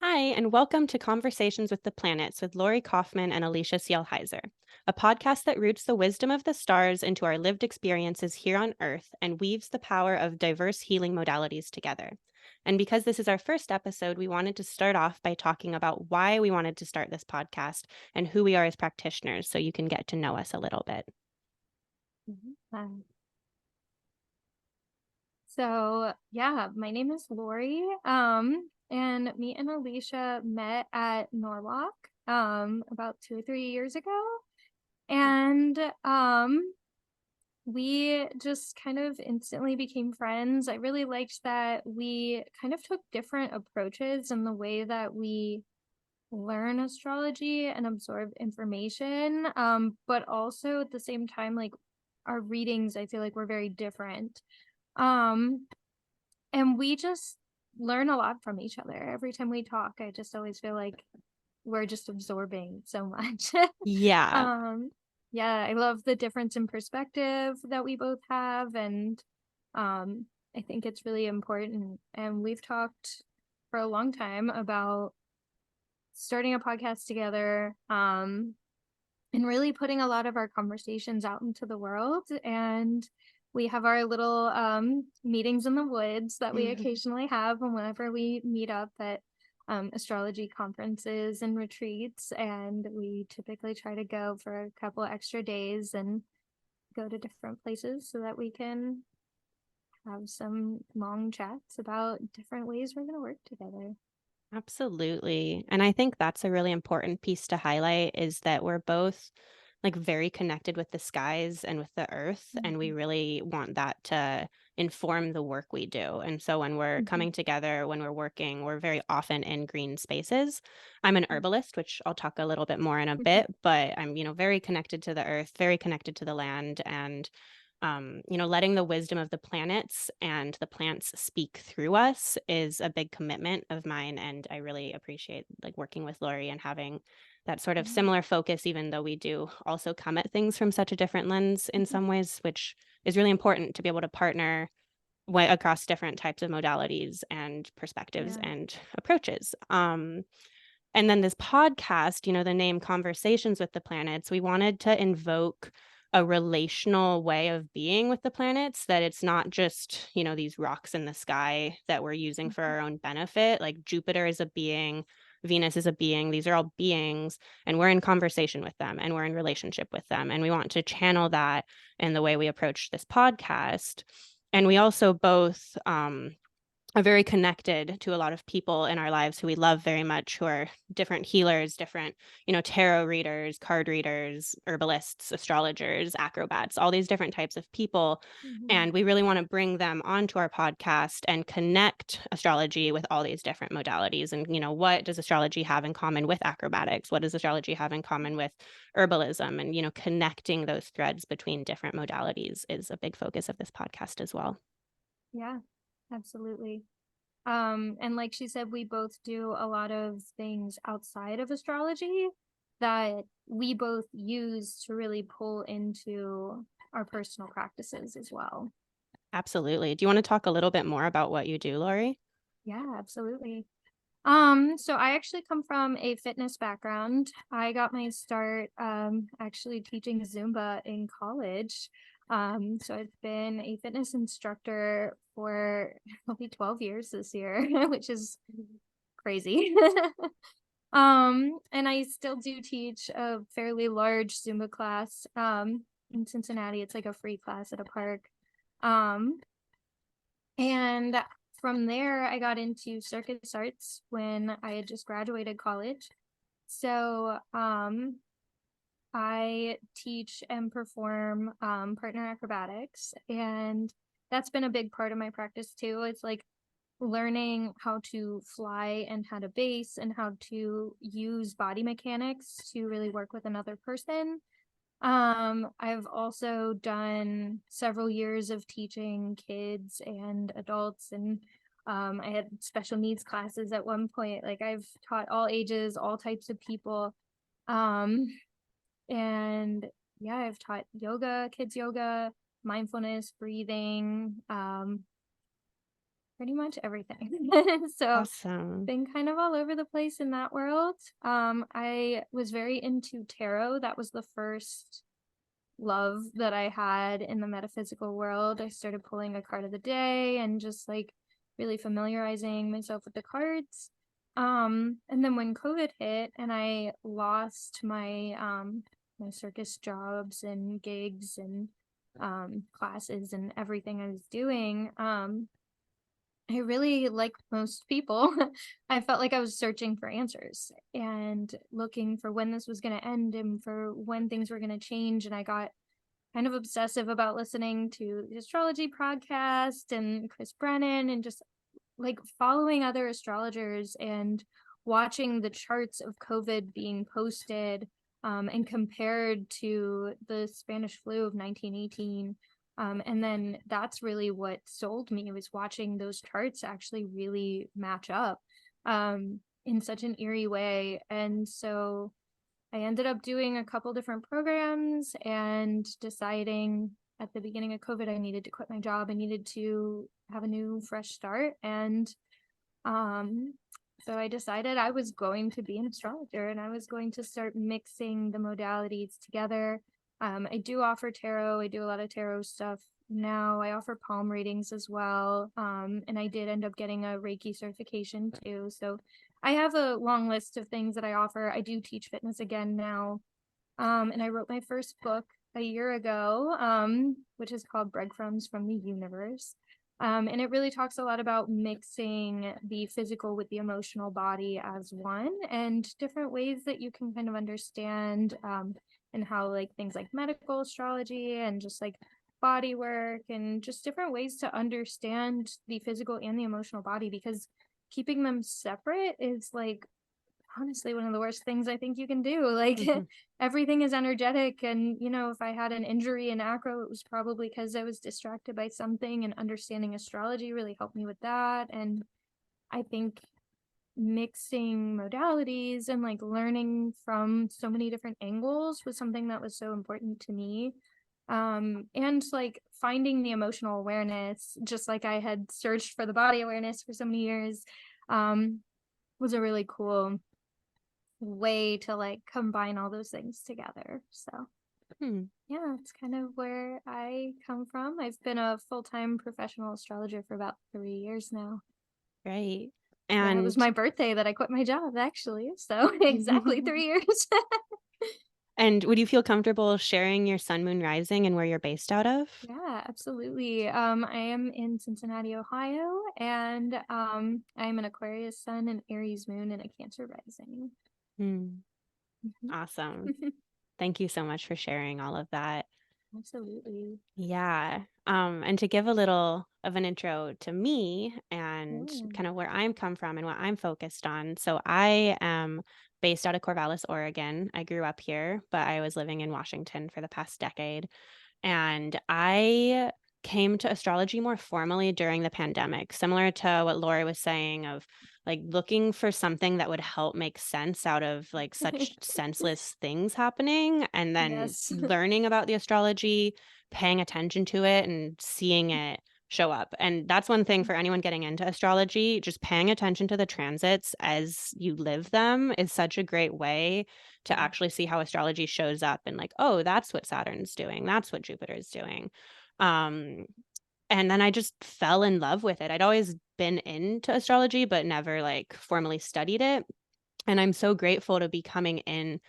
Hi, and welcome to Conversations with the Planets with Lori Kaufman and Alicia Cielle Heiser, a podcast that roots the wisdom of the stars into our lived experiences here on Earth and weaves the power of diverse healing modalities together. And because this is our first episode, we wanted to start off by talking about why we wanted to start this podcast and who we are as practitioners so you can get to know us a little bit. My name is Lori. And me and Alicia met at Norwalk about 2 or 3 years ago. And we just kind of instantly became friends. I really liked that we kind of took different approaches in the way that we learn astrology and absorb information. But also at the same time, like our readings, I feel like were very different. Um, and we just learn a lot from each other. Every time we talk, I just always feel like we're just absorbing so much. Yeah, um, yeah, I love the difference in perspective that we both have, and I think it's really important. And we've talked for a long time about starting a podcast together, and really putting a lot of our conversations out into the world. And we have our little meetings in the woods that we occasionally have, and whenever we meet up at astrology conferences and retreats, and we typically try to go for a couple extra days and go to different places so that we can have some long chats about different ways we're going to work together. absolutely. And I think that's a really important piece to highlight is that we're both like very connected with the skies and with the earth, and we Mhm. really want that to inform the work we do. And so when we're Mhm. coming together, when we're working, we're very often in green spaces. I'm an herbalist, which I'll talk a little bit more in a bit, but I'm, very connected to the earth, very connected to the land, and letting the wisdom of the planets and the plants speak through us is a big commitment of mine. And I really appreciate like working with Lori and having that sort of Yeah. similar focus, even though we do also come at things from such a different lens in Mhm. some ways, which is really important to be able to partner across different types of modalities and perspectives Yeah. and approaches. And then this podcast, the name Conversations with the Planets, we wanted to invoke a relational way of being with the planets, that it's not just, these rocks in the sky that we're using for Mhm. our own benefit. Like Jupiter is a being, Venus is a being. These are all beings, and we're in conversation with them and we're in relationship with them. And we want to channel that in the way we approach this podcast. And we also both are very connected to a lot of people in our lives who we love very much, who are different healers, different, tarot readers, card readers, herbalists, astrologers, acrobats, all these different types of people. Mhm. And we really want to bring them onto our podcast and connect astrology with all these different modalities. And, what does astrology have in common with acrobatics? What does astrology have in common with herbalism? And, connecting those threads between different modalities is a big focus of this podcast as well. Yeah, absolutely. And like she said, we both do a lot of things outside of astrology that we both use to really pull into our personal practices as well. Absolutely. Do you want to talk a little bit more about what you do, Lori? Yeah, absolutely. So I actually come from a fitness background. I got my start actually teaching Zumba in college. So I've been a fitness instructor for probably 12 years this year, which is crazy. And I still do teach a fairly large Zumba class in Cincinnati. It's like a free class at a park. Um, and from there, I got into circus arts when I had just graduated college. So, I teach and perform partner acrobatics, and that's been a big part of my practice too. It's like learning how to fly and how to base and how to use body mechanics to really work with another person. I've also done several years of teaching kids and adults, and I had special needs classes at one point. Like I've taught all ages, all types of people. Um, and yeah, I've taught yoga, kids yoga, mindfulness, breathing, pretty much everything. So Awesome. been kind of all over the place in that world. I was very into tarot. That was the first love that I had in the metaphysical world. I started pulling a card of the day and just like really familiarizing myself with the cards. And then when COVID hit and I lost my circus jobs and gigs and classes and everything I was doing, I really, like most people, I felt like I was searching for answers and looking for when this was going to end and for when things were going to change. And I got kind of obsessive about listening to the astrology podcast and Chris Brennan and just like following other astrologers and watching the charts of COVID being posted and compared to the Spanish flu of 1918. And then that's really what sold me, was watching those charts actually really match up in such an eerie way. And so I ended up doing a couple different programs and deciding at the beginning of COVID, I needed to quit my job. I needed to have a new, fresh start. And um, so I decided I was going to be an astrologer and I was going to start mixing the modalities together. I do offer tarot. I do a lot of tarot stuff now. I offer palm readings as well. And I did end up getting a Reiki certification too. So I have a long list of things that I offer. I do teach fitness again now. And I wrote my first book a year ago, which is called Breadcrumbs from the Universe. And it really talks a lot about mixing the physical with the emotional body as one, and different ways that you can kind of understand and how like things like medical astrology and just like body work and just different ways to understand the physical and the emotional body, because keeping them separate is like honestly one of the worst things I think you can do. Like everything is energetic, and if I had an injury in acro, it was probably because I was distracted by something, and understanding astrology really helped me with that. And I think mixing modalities and like learning from so many different angles was something that was so important to me. And like finding the emotional awareness, just like I had searched for the body awareness for so many years, was a really cool way to like combine all those things together. So yeah, it's kind of where I come from. I've been a full-time professional astrologer for about 3 years now. Right. Yeah, it was my And birthday that I quit my job, actually. So exactly 3 years. and would you feel comfortable sharing your sun, moon, rising and where you're based out of? Yeah, absolutely. I am in Cincinnati, Ohio, and I'm an Aquarius sun, an Aries moon, and a Cancer rising. Hmm. Mhm. Awesome. Thank you so much for sharing all of that. Absolutely. Yeah. And to give a little of an intro to me and Yeah. kind of where I'm come from and what I'm focused on. So I am based out of Corvallis, Oregon. I grew up here, but I was living in Washington for the past decade. And I came to astrology more formally during the pandemic, similar to what Lori was saying of like looking for something that would help make sense out of like such senseless things happening, and then Yes. learning about the astrology, paying attention to it and seeing it show up. And that's one thing for anyone getting into astrology, just paying attention to the transits as you live them is such a great way to actually see how astrology shows up and like, oh, that's what Saturn's doing. That's what Jupiter's doing. Um, and then I just fell in love with it. I'd always been into astrology, but never like formally studied it. And I'm so grateful to be coming in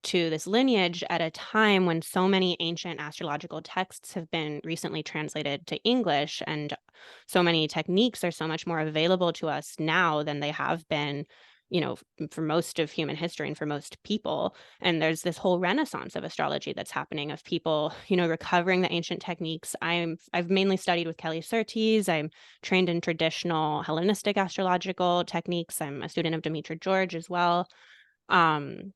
to this lineage at a time when so many ancient astrological texts have been recently translated to English, and so many techniques are so much more available to us now than they have been, for most of human history and for most people. And there's this whole renaissance of astrology that's happening, of people, recovering the ancient techniques. I've mainly studied with Kelly Surtees. I'm trained in traditional Hellenistic astrological techniques. I'm a student of Demetra George as well. Um,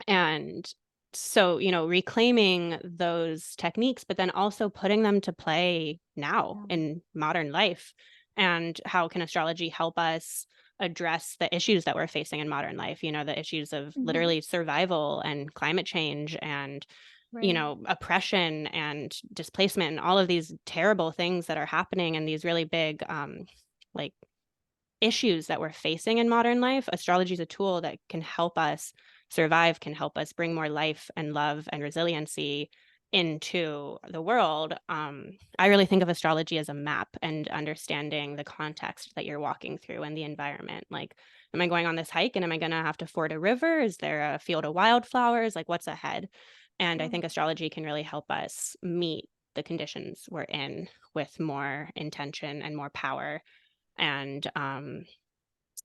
and so, reclaiming those techniques, but then also putting them to play now in modern life. And how can astrology help us address the issues that we're facing in modern life? The issues of literally survival and climate change and, Right. oppression and displacement and all of these terrible things that are happening, and these really big like issues that we're facing in modern life, astrology is a tool that can help us survive, can help us bring more life and love and resiliency into the world. I really think of astrology as a map and understanding the context that you're walking through and the environment. Like, am I going on this hike and am I going to have to ford a river? Is there a field of wildflowers? Like, what's ahead? And I think astrology can really help us meet the conditions we're in with more intention and more power. And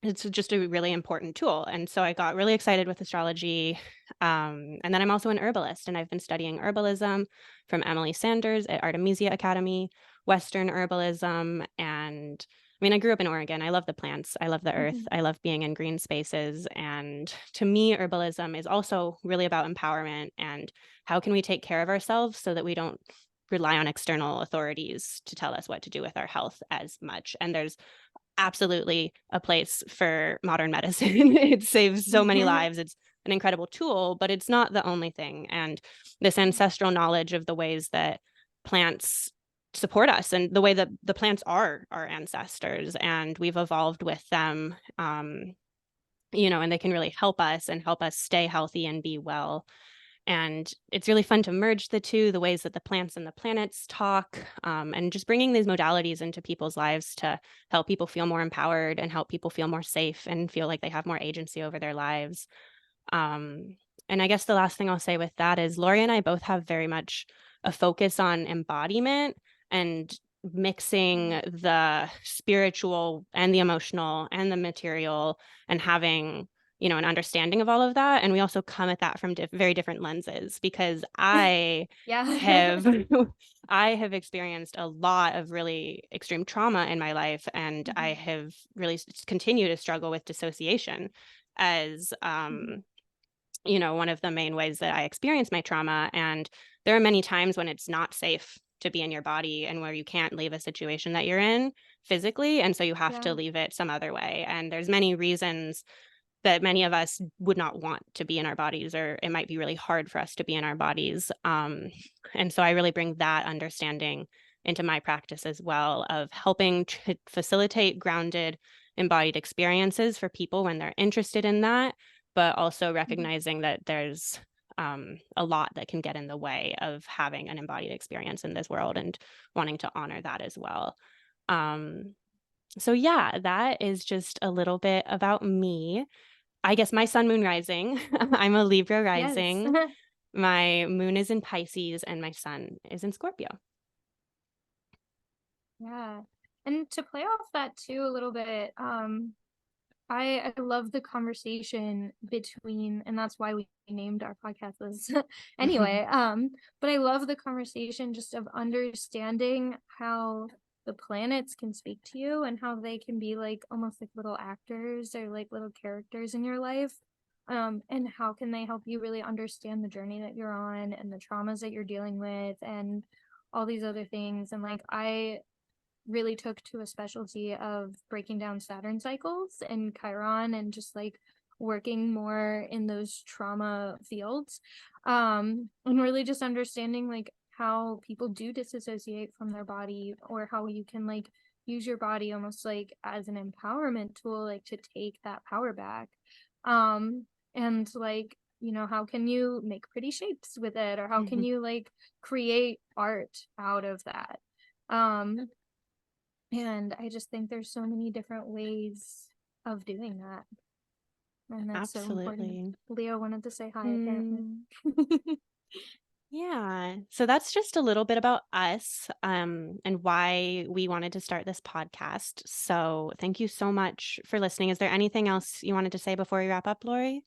it's just a really important tool. And so I got really excited with astrology. And then I'm also an herbalist, and I've been studying herbalism from Emily Sanders at Artemisia Academy, Western herbalism. And I mean, I grew up in Oregon. I love the plants. I love the earth. I love being in green spaces. And to me, herbalism is also really about empowerment and how can we take care of ourselves so that we don't rely on external authorities to tell us what to do with our health as much. And there's absolutely a place for modern medicine. It saves so many lives. It's an incredible tool, but it's not the only thing. And this ancestral knowledge of the ways that plants support us and the way that the plants are our ancestors, and we've evolved with them, and they can really help us and help us stay healthy and be well. And it's really fun to merge the two, the ways that the plants and the planets talk, and just bringing these modalities into people's lives to help people feel more empowered and help people feel more safe and feel like they have more agency over their lives. And I guess the last thing I'll say with that is Lori and I both have very much a focus on embodiment and mixing the spiritual and the emotional and the material and having an understanding of all of that. And we also come at that from very different lenses, because I have I have experienced a lot of really extreme trauma in my life, and I have really continued to struggle with dissociation as one of the main ways that I experience my trauma. And there are many times when it's not safe to be in your body and where you can't leave a situation that you're in physically, and so you have to leave it some other way. And there's many reasons that many of us would not want to be in our bodies, or it might be really hard for us to be in our bodies. And so I really bring that understanding into my practice as well, of helping to facilitate grounded, embodied experiences for people when they're interested in that, but also recognizing that there's a lot that can get in the way of having an embodied experience in this world, and wanting to honor that as well. So yeah, that is just a little bit about me. I guess my sun, moon, rising. I'm a Libra rising. My moon is in Pisces and my sun is in Scorpio. Yeah. And to play off that too a little bit, I love the conversation between, and that's why we named our podcast this anyway. But I love the conversation just of understanding how the planets can speak to you and how they can be like almost like little actors or like little characters in your life. And how can they help you really understand the journey that you're on and the traumas that you're dealing with and all these other things. And like I really took to a specialty of breaking down Saturn cycles and Chiron and just like working more in those trauma fields, and really just understanding like how people do disassociate from their body, or how you can like use your body almost like as an empowerment tool, like to take that power back, and like how can you make pretty shapes with it, or how can you like create art out of that. And I just think there's so many different ways of doing that. And that's so important. Leo wanted to say hi, apparently. Yeah. So that's just a little bit about us, and why we wanted to start this podcast. So thank you so much for listening. Is there anything else you wanted to say before we wrap up, Lori?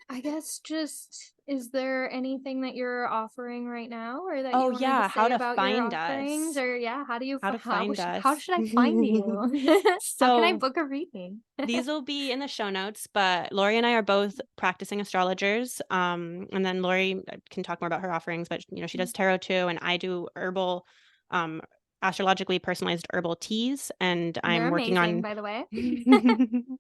I guess just, is there anything that you're offering right now, or that Oh you wanted yeah, to how say to about your find offerings, us. or how do you How to find how us. should I find you? How can I So book a reading? these will be in the show notes, but Lori and I are both practicing astrologers. And then Lori can talk more about her offerings, but she does tarot too, and I do herbal, astrologically personalized herbal teas, and They're I'm working amazing, on by the way. and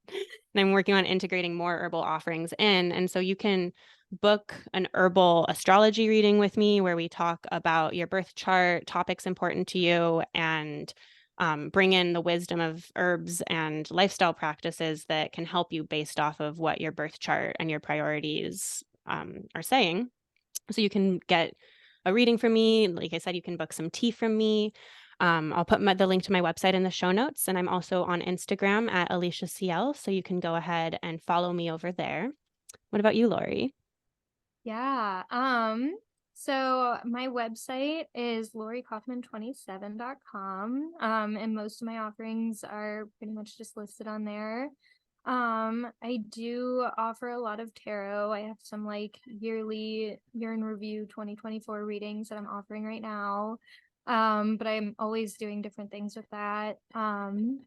I'm working on integrating more herbal offerings in. And so you can book an herbal astrology reading with me where we talk about your birth chart, topics important to you, and bring in the wisdom of herbs and lifestyle practices that can help you based off of what your birth chart and your priorities are saying. So you can get a reading from me. Like I said, you can book some tea from me. I'll put the link to my website in the show notes, and I'm also on Instagram at Alicia Cielle, so you can go ahead and follow me over there. What about you, Lori? Yeah. So my website is lorikaufman27.com. And most of my offerings are pretty much just listed on there. I do offer a lot of tarot. I have some like yearly year in review 2024 readings that I'm offering right now. But I'm always doing different things with that. And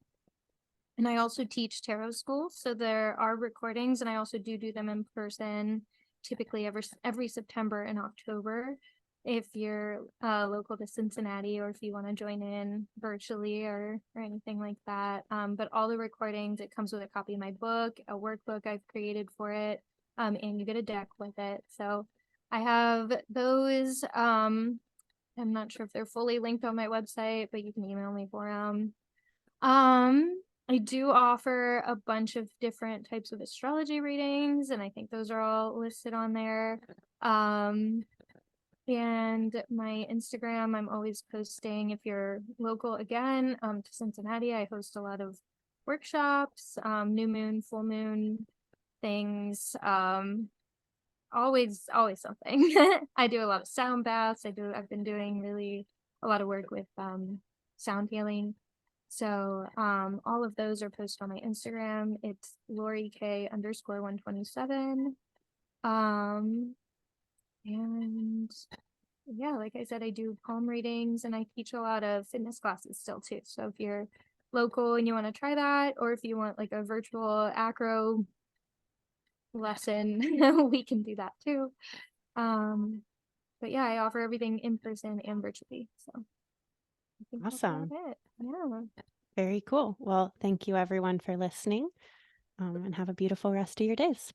I also teach tarot school, so there are recordings, and I also do them in person, typically every September and October. If you're local to Cincinnati, or if you want to join in virtually or anything like that. But all the recordings, it comes with a copy of my book, a workbook I've created for it, and you get a deck with it. So I have those. I'm not sure if they're fully linked on my website, but you can email me for them. I do offer a bunch of different types of astrology readings, and I think those are all listed on there. And my Instagram, I'm always posting. If you're local again, to Cincinnati, I host a lot of workshops, new moon, full moon things. Always something. I do a lot of sound baths. I've been doing really a lot of work with sound healing. So all of those are posted on my Instagram. It's Lori K_127. And yeah, like I said, I do palm readings, and I teach a lot of fitness classes still too. So if you're local and you want to try that, or if you want like a virtual acro lesson, we can do that too. But yeah, I offer everything in person and virtually. So I think that's about Awesome. it. Yeah. Very cool. Well, thank you everyone for listening, and have a beautiful rest of your days.